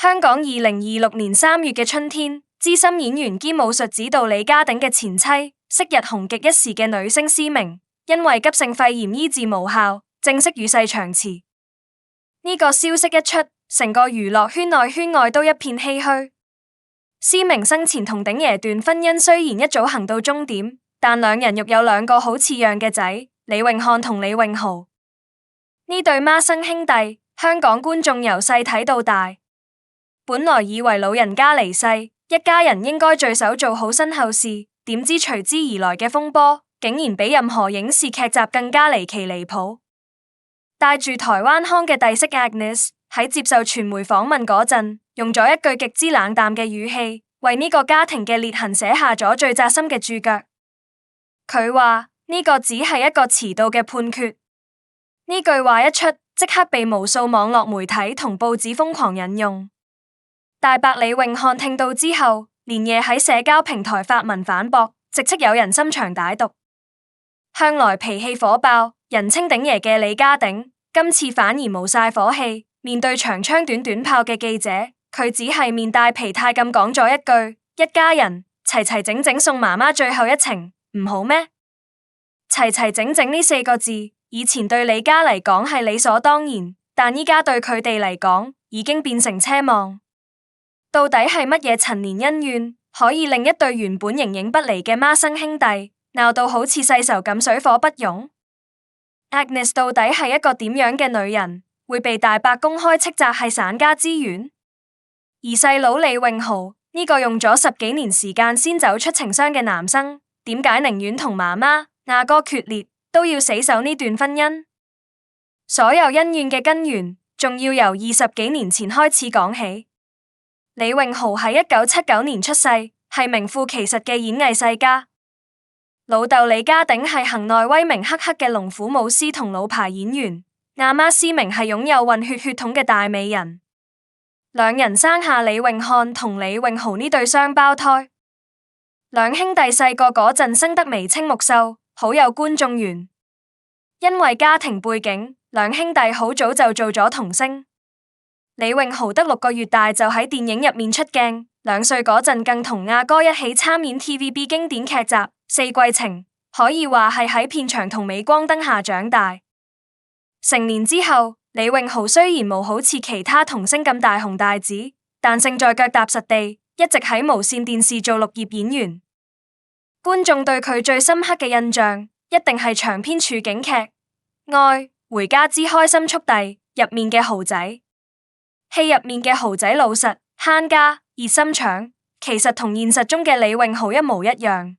香港2026年3月嘅春天，資深演員兼武術指導李家鼎嘅前妻，昔日紅極一時嘅女星施明，因為急性肺炎醫治無效，正式與世長辭。呢個消息一出，成個娛樂圈內圈外都一片唏噓。施明生前同鼎爺段婚姻雖然一早行到終點，但兩人育有兩個好似樣嘅仔，李永漢同李永豪。呢對孖生兄弟，香港觀眾由細睇到大。本來以為老人家離世，一家人應該聚首做好身後事，點知隨之而來嘅風波，竟然比任何影視劇集更加離奇離譜。帶住台灣腔嘅弟媳 Agnes 喺接受傳媒訪問嗰陣，用咗一句極之冷淡嘅語氣，為呢個家庭嘅裂痕寫下咗最扎心嘅注腳。佢話呢個只係一個遲到嘅判決。呢句話一出，即刻被無數網絡媒體同報紙瘋狂引用。大伯李永漢聽到之後，連夜喺社交平台發文反駁，直斥有人心腸歹毒。向來脾氣火爆，人稱鼎爺嘅李家鼎，今次反而冇晒火氣。面對長槍短炮嘅記者，佢只係面帶疲態咁講咗一句：一家人齊齊整整送媽媽最後一程，唔好咩？齊齊整整呢4個字，以前對李家嚟講係理所當然，但依家對佢哋嚟講，已經變成奢望。到底係乜嘢陳年恩怨，可以令一對原本形影不離嘅孖生兄弟，鬧到好似世仇咁水火不容？ Agnes 到底係一個點樣嘅女人，會被大伯公開斥責係散家之源？而細佬李永豪呢個用咗10幾年時間先走出情傷嘅男生，點解寧願同媽媽阿哥決裂，都要死守呢段婚姻？所有恩怨嘅根源，仲要由20幾年前開始講起。李永豪喺1979年出世，係名副其實嘅演藝世家。老豆李家鼎係行內威名赫赫嘅龍虎武師同老牌演員，阿媽施明係擁有混血血統嘅大美人。兩人生下李永漢同李永豪呢對雙胞胎。兩兄弟細個嗰陣生得眉清目秀，好有觀眾緣。因為家庭背景，兩兄弟好早就做咗童星。李永豪得6個月大就喺電影入面出鏡，2歲嗰陣更同阿哥一起參演 TVB 經典劇集《四季情》，可以話係喺片場同鎂光燈下長大。成年之後，李永豪雖然冇好似其他童星咁大紅大紫，但勝在腳踏實地，一直喺無線電視做綠葉演員。觀眾對佢最深刻嘅印象，一定係長篇處境劇《愛回家之開心速遞》入面嘅豪仔。戲入面嘅豪仔老實、慳家、熱心腸，其實同現實中嘅李永豪一模一樣。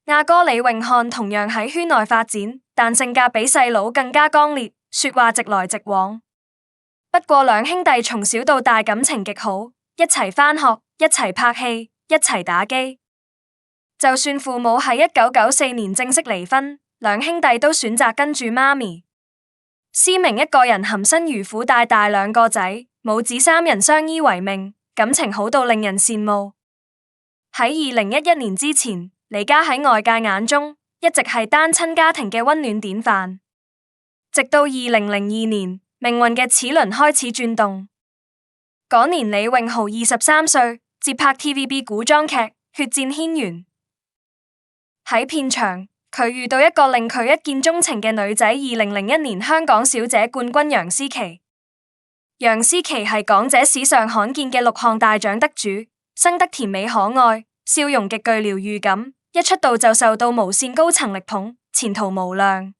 阿哥李永漢同樣喺圈內發展，但性格比細佬更加剛烈，說話直來直往。不過兩兄弟從小到大感情極好，一齊返學，一齊拍戲，一齊打機。就算父母喺1994年正式離婚，兩兄弟都選擇跟住媽咪。施明一個人含辛茹苦帶大2個仔，母子3人相依為命，感情好到令人羨慕。喺2011年之前，李家喺外界眼中一直係單親家庭嘅溫暖典範。直到2002年，命運嘅齒輪開始轉動。嗰年李永豪23歲，接拍 TVB 古裝劇《血戰軒轅》。喺片場，佢遇到一個令佢一見鍾情嘅女仔，2001年香港小姐冠軍楊思琦。楊思琦係港姐史上罕見嘅6項大獎得主，生得甜美可愛，笑容極具療癒感，一出道就受到無線高層力捧，前途無量。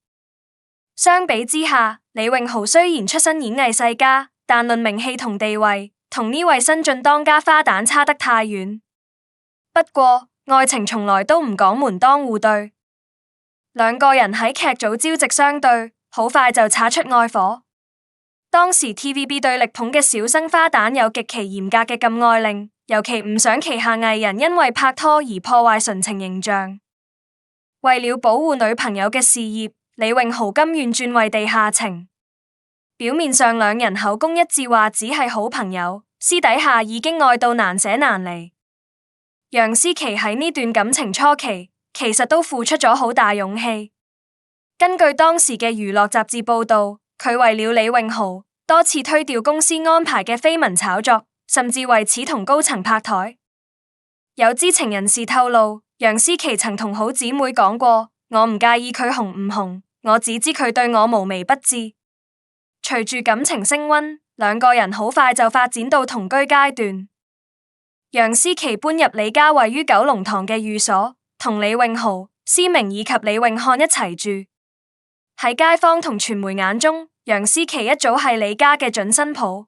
相比之下，李永豪雖然出身演藝世家，但論名氣同地位，同呢位新晉當家花旦差得太遠。不過，愛情從來都唔講門當戶對。兩個人喺劇組朝夕相對，好快就擦出愛火。當時 TVB 對力捧嘅小生花旦有極其嚴格嘅禁愛令，尤其唔想旗下藝人因為拍拖而破壞純情形象。為了保護女朋友嘅事業，李永豪甘願轉為地下情。表面上兩人口供一致話只係好朋友，私底下已經愛到難捨難離。楊思琦喺呢段感情初期，其實都付出咗好大勇氣。根據當時嘅娛樂雜誌報道，佢為了李永豪，多次推掉公司安排嘅緋聞炒作，甚至為此同高層拍台。有知情人士透露，楊思琦曾同好姊妹講過：我唔介意佢紅唔紅，我只知佢對我無微不至。隨住感情升溫，兩個人好快就發展到同居階段。楊思琦搬入李家位於九龍塘嘅寓所，同李詠豪、施明以及李詠漢一齊住。喺街坊同傳媒眼中，楊思琦一早係李家嘅準新抱。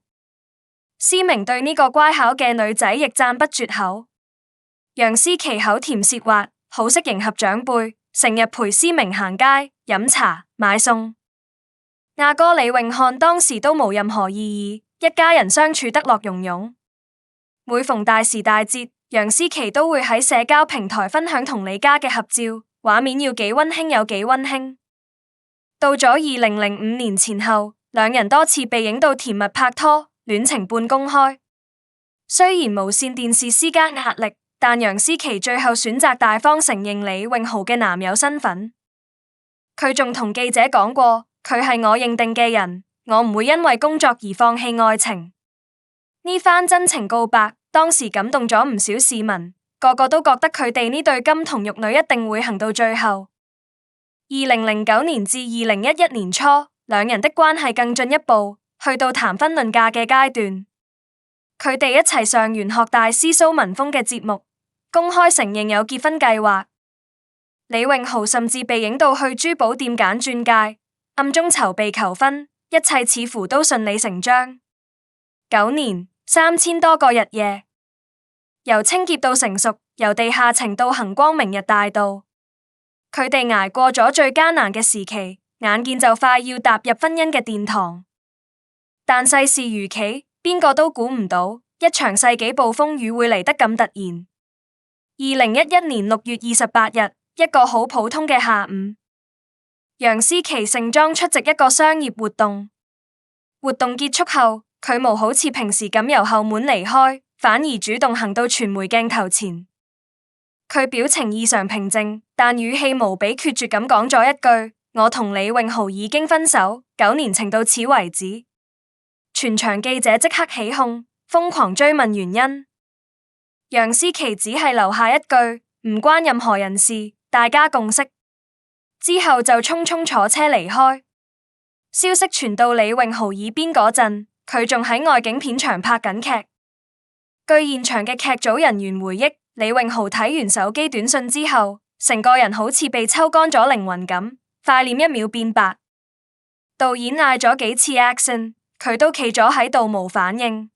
施明對呢個乖巧嘅女仔亦讚不絕口。楊思琦口甜舌滑，好識迎合長輩，成日陪施明行街、飲茶、買餸。阿哥李詠漢當時都無任何異議，一家人相處得樂融融。每逢大時大節，楊思琦都會喺社交平台分享同李家嘅合照，畫面要幾溫馨有幾溫馨。到咗2005年前後，兩人多次被影到甜蜜拍拖，戀情半公開。雖然無線電視施加壓力，但楊思琦最後選擇大方承認李詠豪嘅男友身份。佢仲同記者講過：佢係我認定嘅人，我唔會因為工作而放棄愛情。呢番真情告白，當時感動咗唔少市民，個個都覺得佢哋呢對金童玉女一定會行到最後。2009年至2011年初，兩人的關係更進一步，去到談婚論嫁嘅階段。佢哋一齊上玄學大師蘇文峰嘅節目，公開承認有結婚計劃。李詠豪甚至被影到去珠寶店揀鑽戒，暗中籌備求婚，一切似乎都順理成章。9年3000多個日夜，由清潔到成熟，由地下情到行光明日大道，佢哋捱過咗最艱難嘅時期，眼見就快要踏入婚姻嘅殿堂。但世事如棋，邊個都估唔到一場世紀暴風雨會嚟得咁突然。2011年6月28日，一個好普通嘅下午，楊思琦盛裝出席一個商業活動。活動結束後，佢無好似平時咁由後門離開，反而主動行到傳媒鏡頭前。佢表情異常平靜，但語氣無比決絕咁講咗一句：我同李詠豪已經分手，9年情到此為止。全場記者即刻起哄，瘋狂追問原因。楊思琦只係留下一句：唔關任何人事，大家共識。之後就匆匆坐車離開。消息傳到李詠豪耳邊嗰陣，佢仲喺外景片場拍緊劇。據現場嘅劇組人員回憶，李詠豪睇完手機短信之後，成個人好似被抽乾咗靈魂咁，塊臉一秒變白。導演嗌咗幾次 action， 佢都企咗喺度無反應。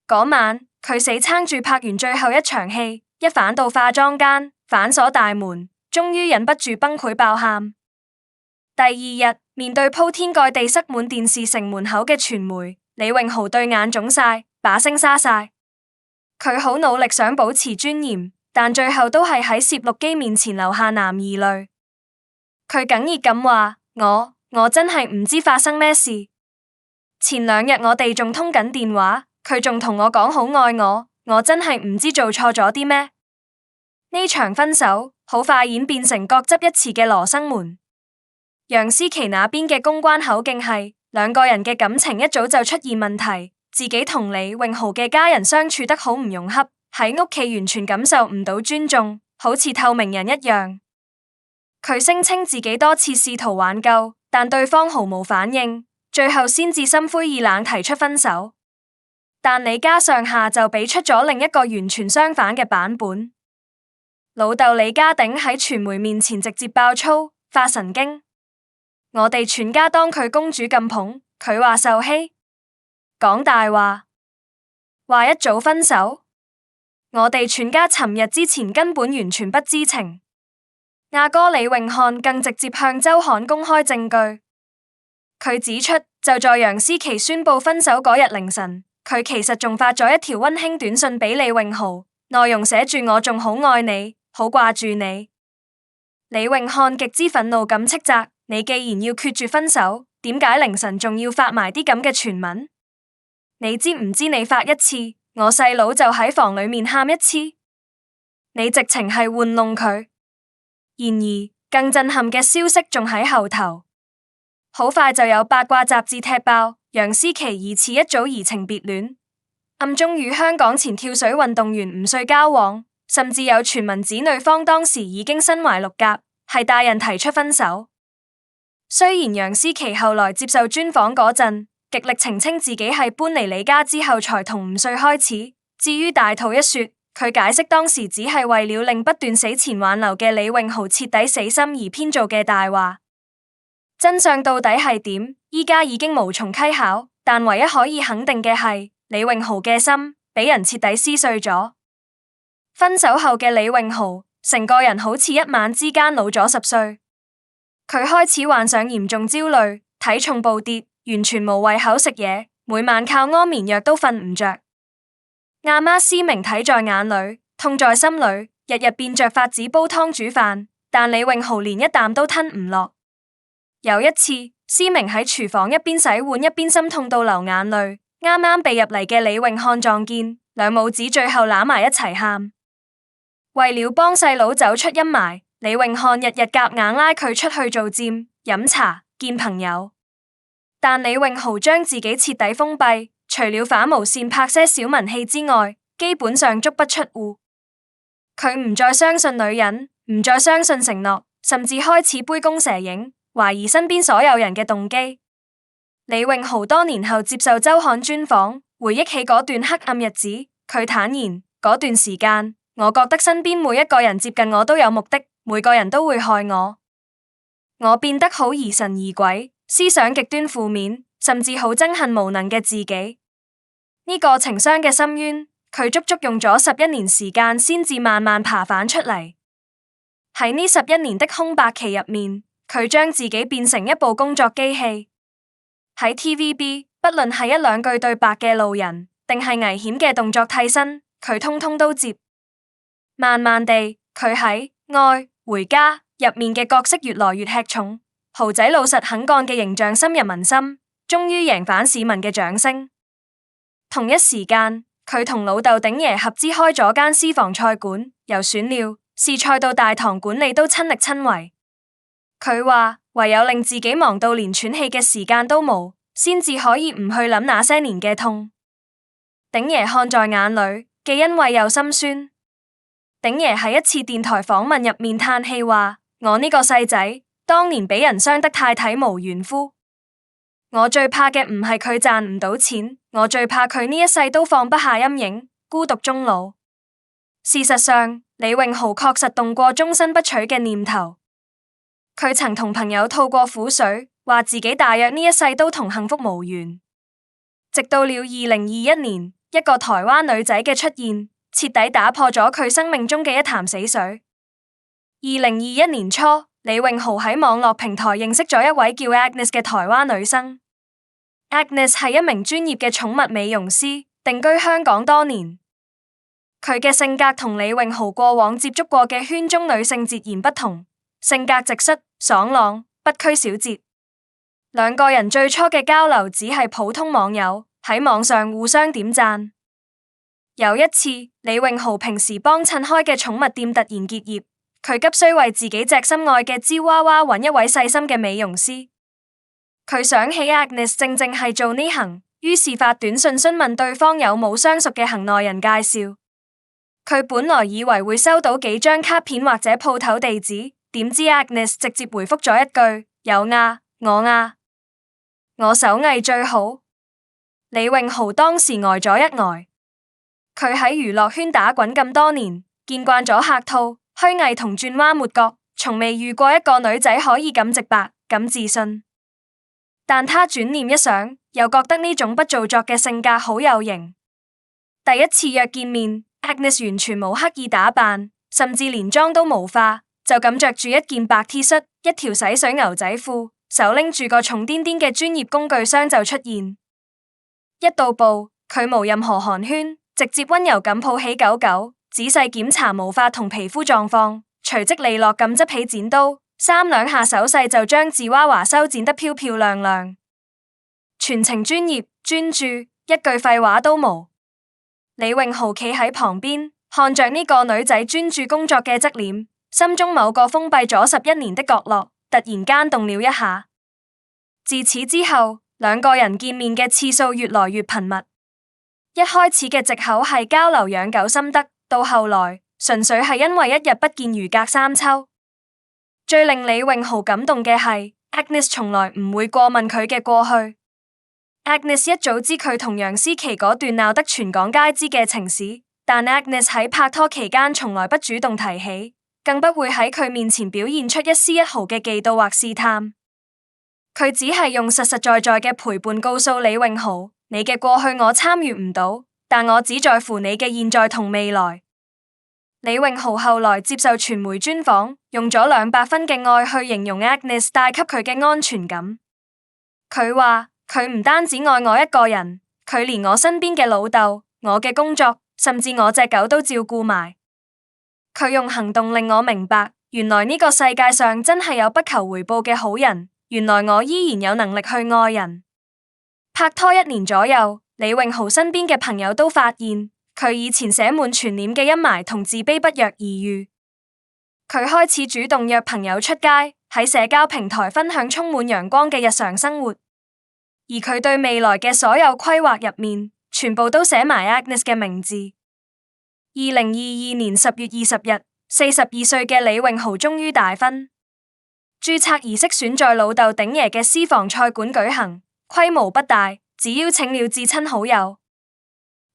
嗰晚佢死撐住拍完最後一場戲，一返到化妝間，反鎖大門，終於忍不住崩潰爆喊。第二日，面對鋪天蓋地塞滿電視城門口嘅傳媒，李詠豪對眼腫晒，把聲沙晒。佢好努力想保持尊嚴，但最後都係喺攝錄機面前流下男兒淚。佢哽咽咁話：我真係唔知發生咩事。前2日我哋仲通緊電話，佢仲同我講好愛我真係唔知做錯咗啲咩。呢場分手好快演變成各執一詞嘅羅生門。楊思琦那邊嘅公關口徑係，兩個人嘅感情一早就出現問題，自己同李詠豪嘅家人相處得好唔融洽，喺屋企完全感受唔到尊重，好似透明人一樣。佢聲稱自己多次試圖挽救，但對方毫無反應，最後先至心灰意冷提出分手。但李家上下就俾出咗另一個完全相反嘅版本。老豆李家鼎喺傳媒面前直接爆粗，發神經。我哋全家當佢公主咁捧，佢話受欺，講大話，話一早分手。我哋全家尋日之前根本完全不知情。阿哥李詠漢更直接向周刊公開證據。佢指出，就在楊思琦宣布分手嗰日凌晨，佢其實仲發咗一條溫馨短信俾李詠豪，內容寫住我仲好愛你，好掛住你。李詠漢極之憤怒咁斥責：你既然要決絕分手，點解凌晨仲要發埋啲咁嘅傳聞？你知唔知你發一次，我細佬就喺房裏面喊一次？你直情係玩弄佢。然而，更震撼嘅消息仲喺後頭。好快就有八卦雜誌踢爆，楊思琦疑似一早移情別戀。暗中與香港前跳水運動員吳瑞交往，甚至有傳聞指女方當時已經身懷六甲，係大人提出分手。雖然楊思琦後來接受專訪嗰陣，極力澄清自己係搬嚟李家之後才同吳瑞開始。至於大肚一說，佢解釋當時只係為了令不斷死纏挽留嘅李永豪徹底死心而編造嘅大話。真相到底係點？依家已經無從稽考，但唯一可以肯定嘅係，李永豪嘅心俾人徹底撕碎咗。分手後嘅李永豪，成個人好似一晚之間老咗10歲。佢開始患上嚴重焦慮，體重暴跌，完全無胃口食嘢，每晚靠安眠藥都瞓唔着。阿媽思明睇在眼裏，痛在心裏，日日變着法子煲湯煮飯，但李永豪連一啖都吞唔落。有一次，思明喺廚房一邊洗碗一邊心痛到流眼淚，啱啱被入嚟嘅李永漢撞見，兩母子最後攬埋一齊喊。為了幫細佬走出陰霾，李永漢日日夾硬拉佢出去做佔、飲茶、見朋友，但李永豪將自己徹底封閉。除了反無線拍些小文戲之外，基本上足不出戶。佢唔再相信女人，唔再相信承諾，甚至開始杯弓蛇影，懷疑身邊所有人嘅動機。李永豪多年後接受周刊專訪，回憶起嗰段黑暗日子，佢坦言，嗰段時間，我覺得身邊每一個人接近我都有目的，每個人都會害我。我變得好疑神疑鬼，思想極端負面，甚至好憎恨無能嘅自己。呢個情傷嘅深淵，佢足足用咗11年時間先至慢慢爬返出嚟。喺呢11年的空白期入面，佢將自己變成一部工作機器。喺 TVB， 不論係一兩句對白嘅路人，定係危險嘅動作替身，佢通通都接。慢慢地，佢喺《愛回家》入面嘅角色越來越吃重，豪仔老實肯幹嘅形象深入民心，終於贏返市民嘅掌聲。同一時間，佢同老豆鼎爺合資開咗間私房菜館，由選料、試菜到大堂管理都親力親為。佢話唯有令自己忙到連喘氣嘅時間都冇，先至可以唔去諗那些年嘅痛。鼎爺看在眼裏，既欣慰又心酸。鼎爺喺一次電台訪問入面嘆氣話：我呢個細仔，當年俾人傷得太體無完膚。我最怕嘅唔係佢賺唔到錢，我最怕佢呢一世都放不下陰影，孤獨終老。事實上，李永豪確實動過終身不娶嘅念頭。佢曾同朋友吐過苦水，話自己大約呢一世都同幸福無緣。直到了2021年，一個台灣女仔嘅出現，徹底打破咗佢生命中嘅一潭死水。2021年初，李永豪喺網絡平台認識咗一位叫 Agnes 嘅台灣女生。Agnes 係一名專業嘅寵物美容師，定居香港多年。佢嘅性格同李永豪過往接觸過嘅圈中女性截然不同，性格直率、爽朗，不拘小節。兩個人最初嘅交流只係普通網友，喺網上互相點讚。有一次，李永豪平時幫襯開嘅寵物店突然結業，佢急需為自己隻心愛嘅芝娃娃揾一位細心嘅美容師。佢想起 Agnes 正係做呢行，於是發短信詢問對方有冇相熟嘅行內人介紹。佢本來以為會收到幾張卡片或者鋪頭地址，點知 Agnes 直接回覆咗一句：有啊，我手藝最好。李永豪當時呆咗一呆。佢喺娛樂圈打滾咁多年，見慣咗客套、虛偽同轉彎抹角，從未遇過一個女仔可以咁直白、咁自信。但他轉念一想，又覺得呢種不做作嘅性格好有型。第一次約見面， Agnes 完全冇刻意打扮，甚至連妝都冇化，就咁着住一件白 T 恤、一條洗水牛仔褲，手拎住個重甸甸嘅專業工具箱就出現。一到埗，佢無任何寒暄，直接溫柔咁抱起狗狗，仔細檢查毛髮同皮膚狀況，隨即利落咁執起剪刀，3-2下手勢就將芝娃娃修剪得漂漂亮亮，全程專業專注，一句廢話都冇。李永豪企喺旁邊，看着呢個女仔專注工作嘅側臉，心中某個封閉咗11年的角落突然間動了一下。自此之後，兩個人見面嘅次數越來越頻密。一開始嘅藉口係交流養狗心得，到後來純粹係因為一日不見如隔三秋。最令李榮豪感動嘅係 Agnes 從來唔會過問佢嘅過去。Agnes 一早知佢同楊思琦嗰段鬧得全港皆知嘅情史，但 Agnes 喺拍拖期間從來不主動提起，更不會喺佢面前表現出一絲一毫嘅嫉妒或試探。佢只係用實實在在嘅陪伴告訴李榮豪，你嘅過去我參與唔到，但我只在乎你嘅現在同未來。李榮豪後來接受傳媒專訪，用咗200分嘅愛去形容 Agnes 帶給佢嘅安全感。佢話：佢唔單止愛我一個人，佢連我身邊嘅老豆、我嘅工作，甚至我隻狗都照顧埋。佢用行動令我明白，原來呢個世界上真係有不求回報嘅好人。原來我依然有能力去愛人。拍拖1年左右，李榮豪身邊嘅朋友都發現，佢以前寫滿全臉嘅陰霾同自卑不藥而癒。佢開始主動約朋友出街，喺社交平台分享充滿陽光嘅日常生活。而佢對未來嘅所有規劃入面，全部都寫埋 Agnes 嘅名字。2022年10月20日，42歲嘅李榮豪終於大婚。註冊儀式選在老豆鼎爺嘅私房菜館舉行，規模不大，只邀請了至親好友。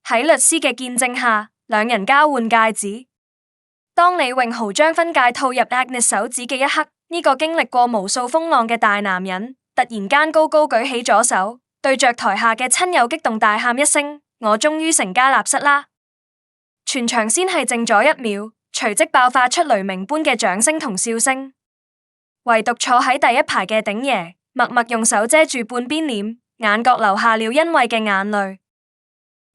喺律師嘅見證下，兩人交換戒指。當李榮豪將婚戒套入 Agnes 手指嘅一刻，呢個經歷過無數風浪嘅大男人，突然間高高舉起左手，對着台下嘅親友激動大喊一聲：我終於成家立室啦！全場先係靜咗1秒，隨即爆發出雷鳴般嘅掌聲同笑聲。唯獨坐喺第一排嘅鼎爺，默默用手遮住半邊臉，眼角流下了欣慰嘅眼淚。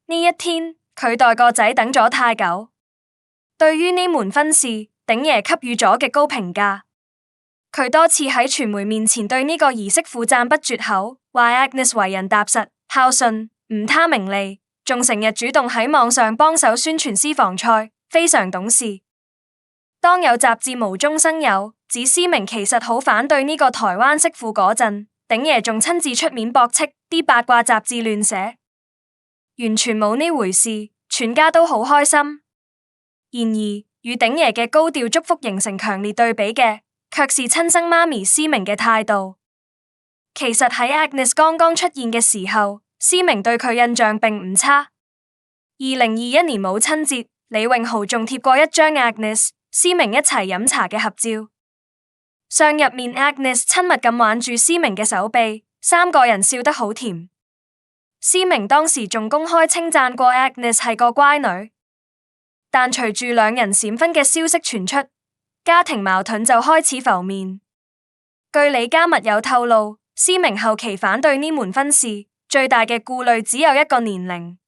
呢一天，佢待個仔等咗太久。對於呢門婚事，鼎爺給予咗極高評價。佢多次喺傳媒面前對呢個儀式負讚不絕口，話 Agnes 為人踏實、孝順，唔貪名利，仲成日主動喺網上幫手宣傳私房菜，非常懂事。當有雜誌無中生有指思明其實好反對呢個台灣媳婦嗰陣，鼎爺仲親自出面駁斥啲八卦雜誌亂寫，完全冇呢回事，全家都好開心。然而，與鼎爺嘅高調祝福形成強烈對比嘅，卻是親生媽咪思明嘅態度。其實喺 Agnes 剛剛出現嘅時候，思明對佢印象並唔差。2021年母親節，李榮豪仲貼過一張 Agnes、思明一齊飲茶嘅合照，相入面 Agnes 親密咁挽住思明嘅手臂，3個人笑得好甜。思明當時仲公開稱讚過 Agnes 係個乖女，但隨住兩人閃婚嘅消息傳出，家庭矛盾就開始浮面。據李家密友透露，思明後期反對呢門婚事，最大嘅顧慮只有一個年齡。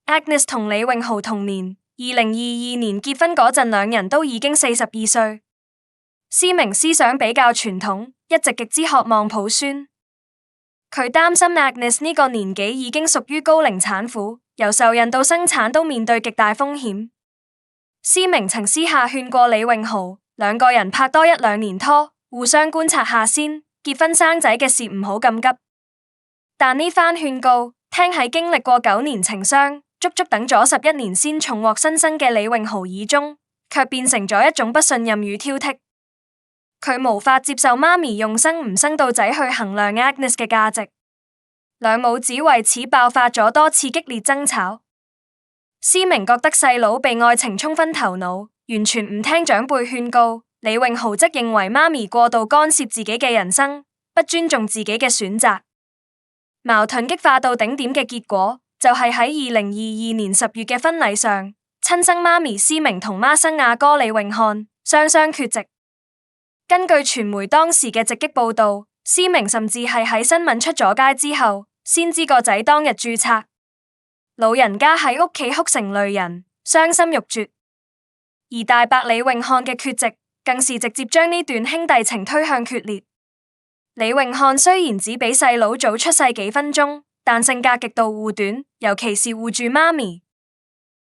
Agnes 同李榮豪同年，2022年結婚嗰陣，兩人都已經42歲。思明思想比較傳統，一直極之渴望抱孫。佢擔心 Agnes 呢個年紀已經屬於高齡產婦，由受孕到生產都面對極大風險。思明曾私下勸過李榮豪，兩個人拍多1-2年拖，互相觀察下先，結婚生仔嘅事唔好咁急。但呢番勸告，聽喺經歷過9年情傷，足足等咗11年先重獲新生嘅李榮豪耳中，卻變成咗一種不信任與挑剔。佢無法接受媽咪用生唔生到仔去衡量 Agnes 嘅價值，兩母子為此爆發咗多次激烈爭吵。思明覺得細佬被愛情沖昏頭腦，完全唔聽長輩勸告；李榮豪則認為媽咪過度干涉自己嘅人生，不尊重自己嘅選擇。矛盾激化到頂點嘅結果，就係喺2022年10月嘅婚禮上，親生媽咪思明同孖生阿哥李永漢雙雙缺席。根據傳媒當時嘅直擊報道，思明甚至係喺新聞出咗街之後，先知個仔當日註冊。老人家喺屋企哭成淚人，傷心欲絕。而大伯李永漢嘅缺席，更是直接將呢段兄弟情推向決裂。李永漢雖然只比細佬早出世幾分鐘，但性格極度護短，尤其是護住媽咪。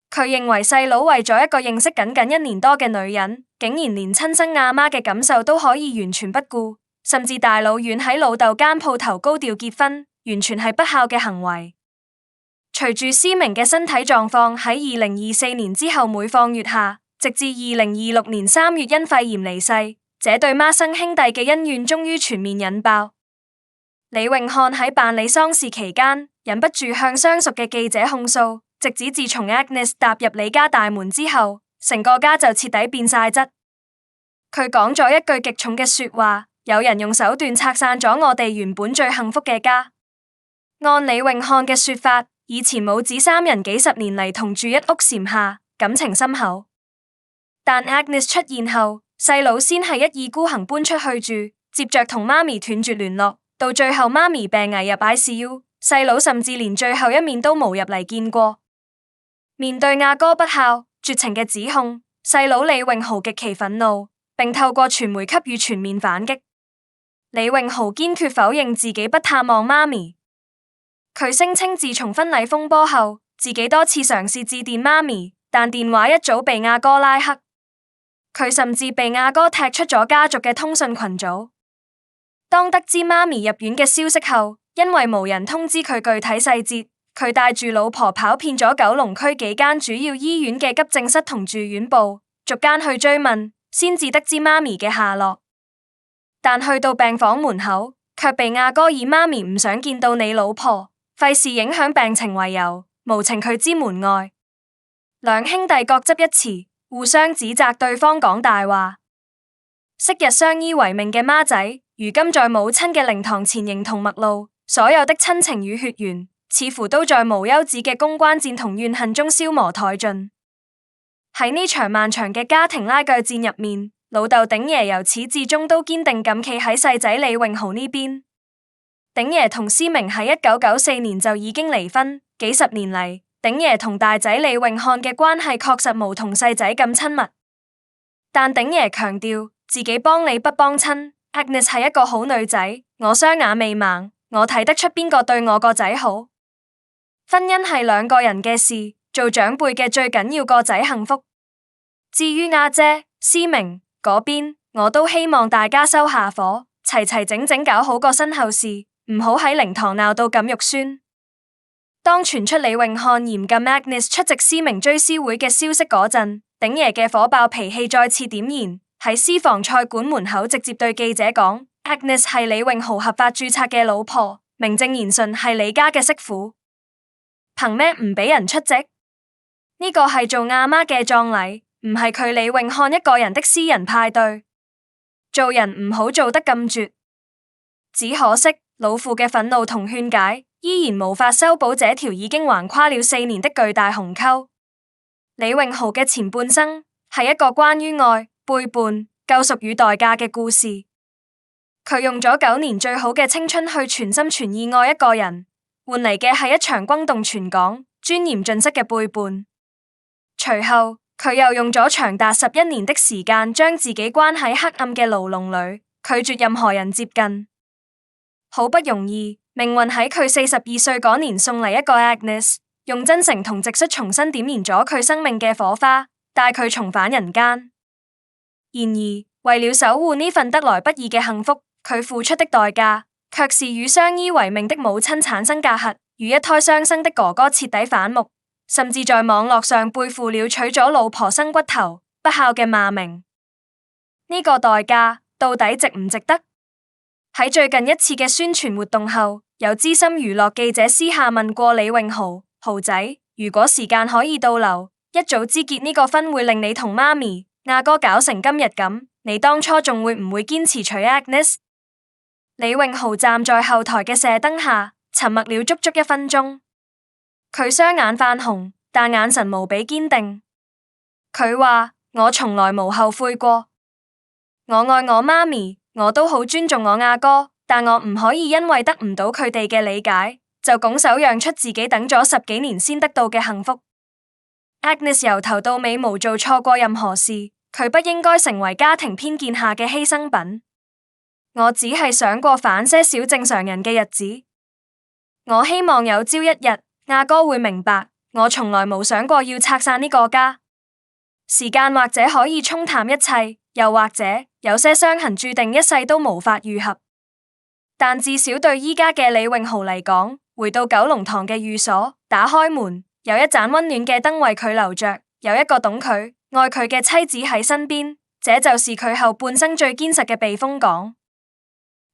佢認為細佬為咗一個認識僅1年多嘅女人，竟然連親生阿媽嘅感受都可以完全不顧，甚至大老遠喺老豆間鋪頭高調結婚，完全係不孝嘅行為。隨住施明嘅身體狀況喺2024年之後每況愈下，直至2026年3月因肺炎離世，這對孖生兄弟嘅恩怨終於全面引爆。李永漢喺辦理喪事期間，忍不住向相熟嘅記者控訴，直指自從 Agnes 踏入李家大門之後，成個家就徹底變晒質。佢講咗一句極重嘅說話：有人用手段拆散咗我哋原本最幸福嘅家。按李永漢嘅說法，以前母子三人幾十年嚟同住一屋檐下，感情深厚。但 Agnes 出現後，細佬先係一意孤行搬出去住，接着同媽咪斷絕聯絡，到最後媽咪病危入 ICU， 細佬甚至連最後一面都冇入嚟見過。面對阿哥不孝、絕情嘅指控，細佬李永豪極其憤怒，並透過傳媒給予全面反擊。李永豪堅決否認自己不探望媽咪。佢聲稱自從婚禮風波後，自己多次嘗試致電媽咪，但電話一早被阿哥拉黑。佢甚至被阿哥踢出咗家族嘅通訊群組。當得知媽咪入院嘅消息後，因為無人通知佢具體細節，佢帶住老婆跑遍咗九龍區幾間主要醫院嘅急症室同住院部，逐間去追問，先至得知媽咪嘅下落。但去到病房門口，卻被阿哥以媽咪唔想見到你老婆，費事影響病情為由，無情拒之門外。兩兄弟各執一詞，互相指責對方講大話。昔日相依為命嘅孖仔，如今在母親嘅靈堂前形同陌路，所有的親情與血緣，似乎都在無休止嘅公關戰同怨恨中消磨殆盡。喺呢場漫長嘅家庭拉鋸戰入面，老豆鼎爺由始至終都堅定咁企喺細仔李永豪呢邊。鼎爺同施明喺1994年就已經離婚，幾十年嚟，鼎爺同大仔李永漢嘅關係確實無同細仔咁親密。但鼎爺強調自己幫理不幫親， Agnes 係一個好女仔，我雙眼未盲，我睇得出邊個對我個仔好。婚姻係兩個人嘅事，做長輩嘅最緊要個仔幸福。至於阿姐施明嗰邊，我都希望大家收下火，齊齊整整搞好個身後事，唔好喺靈堂鬧到咁肉酸。當傳出李永漢嚴禁 Agnes 出席施明追思會嘅消息嗰陣，鼎爺嘅火爆脾氣再次點燃，喺私房菜館門口直接對記者講 Agnes 係李永豪合法註冊嘅老婆，名正言順係李家嘅媳婦，憑咩唔俾人出席？呢個係做阿媽嘅葬禮，唔係佢李永漢一個人的私人派對。做人唔好做得咁絕。只可惜老父嘅憤怒同勸解，依然無法修補這條已經橫跨了4年的巨大鴻溝。李永豪嘅前半生係一個關於愛、背叛、救贖與代價嘅故事。佢用咗9年最好嘅青春去全心全意愛一個人，換嚟嘅係一場轟動全港、尊嚴盡失嘅背叛。隨後佢又用咗長達11年的時間，將自己關喺黑暗嘅牢籠裏，拒絕任何人接近。好不容易，命運喺佢42歲嗰年送嚟一個 Agnes， 用真誠同直率重新點燃咗佢生命嘅火花，帶佢重返人間。然而，為了守護呢份得來不易嘅幸福，佢付出的代價，卻是與相依為命的母親產生隔閡，與一胎雙生的哥哥徹底反目，甚至在網絡上背負了娶咗老婆生骨頭、不孝嘅罵名。呢個代價到底值唔值得？喺最近一次嘅宣傳活動後，有資深娛樂記者私下問過李永豪：豪仔，如果時間可以倒流，一早知結呢個婚會令你同媽咪、阿哥搞成今日咁，你當初仲會唔會堅持娶 Agnes？ 李永豪站在後台嘅射燈下，沉默了足足1分鐘。佢雙眼泛紅，但眼神無比堅定。佢話：我從來無後悔過，我愛我媽咪。我都好尊重我阿哥，但我唔可以因為得唔到佢哋嘅理解，就拱手讓出自己等咗10幾年先得到嘅幸福。Agnes 由頭到尾無做錯過任何事，佢不應該成為家庭偏見下嘅犧牲品。我只係想過反些少正常人嘅日子。我希望有朝一日，阿哥會明白，我從來冇想過要拆散呢個家。時間或者可以沖淡一切，又或者有些傷痕注定一世都無法愈合。但至少對依家嘅李永豪嚟講，回到九龍塘嘅寓所，打開門，有一盞溫暖嘅燈為佢留着，有一個懂佢、愛佢嘅妻子喺身邊，這就是佢後半生最堅實嘅避風港。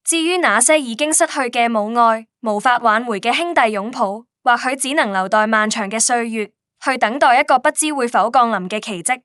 至於那些已經失去嘅母愛，無法挽回嘅兄弟擁抱，或許只能留待漫長嘅歲月，去等待一個不知會否降臨嘅奇蹟。